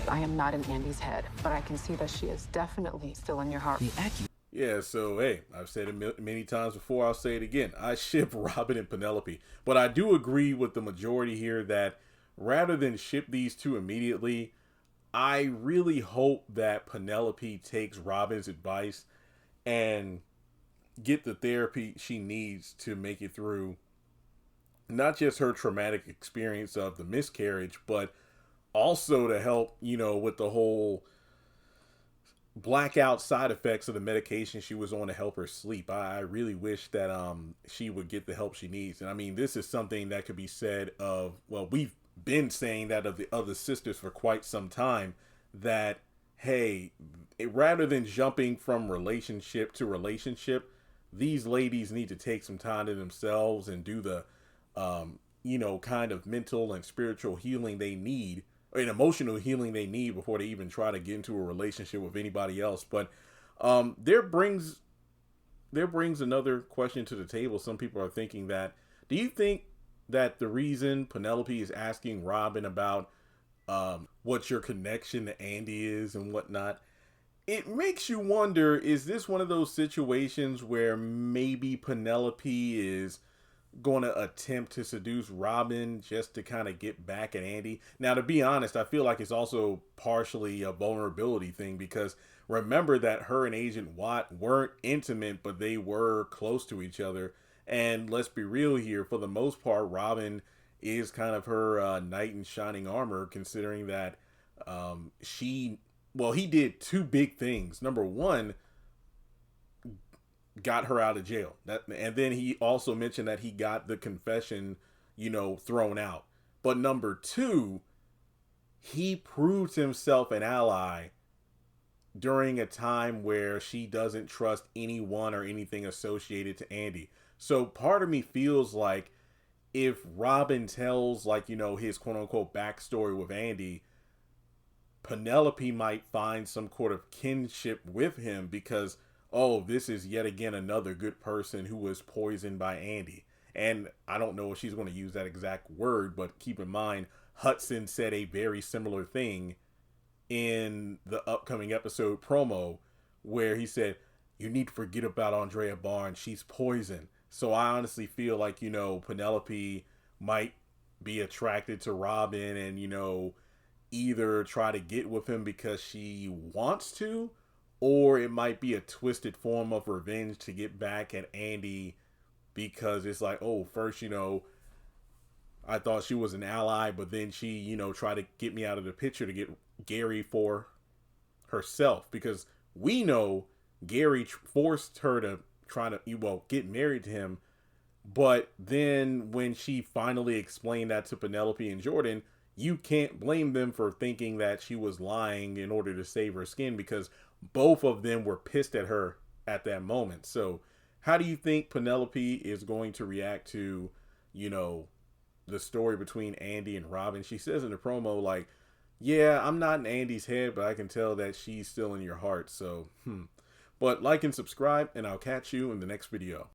I am not in Andy's head, but I can see that she is definitely still in your heart. Yeah, so hey, I've said it many times before, I'll say it again. I ship Robin and Penelope. But I do agree with the majority here that rather than ship these two immediately, I really hope that Penelope takes Robin's advice and get the therapy she needs to make it through not just her traumatic experience of the miscarriage, but also to help, with the whole blackout side effects of the medication she was on to help her sleep. I really wish that she would get the help she needs. And I mean, this is something that could be said of, well, we've been saying that of the other sisters for quite some time, that hey, rather than jumping from relationship to relationship, these ladies need to take some time to themselves and do the kind of mental and spiritual healing they need, and emotional healing they need before they even try to get into a relationship with anybody else. But there brings another question to the table. Some people are thinking that, do you think that the reason Penelope is asking Robin about what your connection to Andy is and whatnot, it makes you wonder, is this one of those situations where maybe Penelope is going to attempt to seduce Robin just to kind of get back at Andy? Now, to be honest, I feel like it's also partially a vulnerability thing, because remember that her and Agent Watt weren't intimate, but they were close to each other. And let's be real here, for the most part, Robin is kind of her knight in shining armor, considering that he did two big things. Number one, got her out of jail. And then he also mentioned that he got the confession, thrown out. But number two, he proved himself an ally during a time where she doesn't trust anyone or anything associated to Andy. So part of me feels like if Robin tells, his quote unquote backstory with Andy, Penelope might find some sort of kinship with him, because this is yet again another good person who was poisoned by Andy. And I don't know if she's going to use that exact word, but keep in mind, Hudson said a very similar thing in the upcoming episode promo, where he said, you need to forget about Andrea Barnes. She's poison. So I honestly feel like, Penelope might be attracted to Robin and, either try to get with him because she wants to, or it might be a twisted form of revenge to get back at Andy, because it's like, first, I thought she was an ally, but then she, tried to get me out of the picture to get Gary for herself, because we know Gary forced her to try to, get married to him. But then when she finally explained that to Penelope and Jordan, you can't blame them for thinking that she was lying in order to save her skin, because both of them were pissed at her at that moment. So how do you think Penelope is going to react to, the story between Andy and Robin? She says in the promo, like, yeah, I'm not in Andy's head, but I can tell that she's still in your heart. So, But like and subscribe, and I'll catch you in the next video.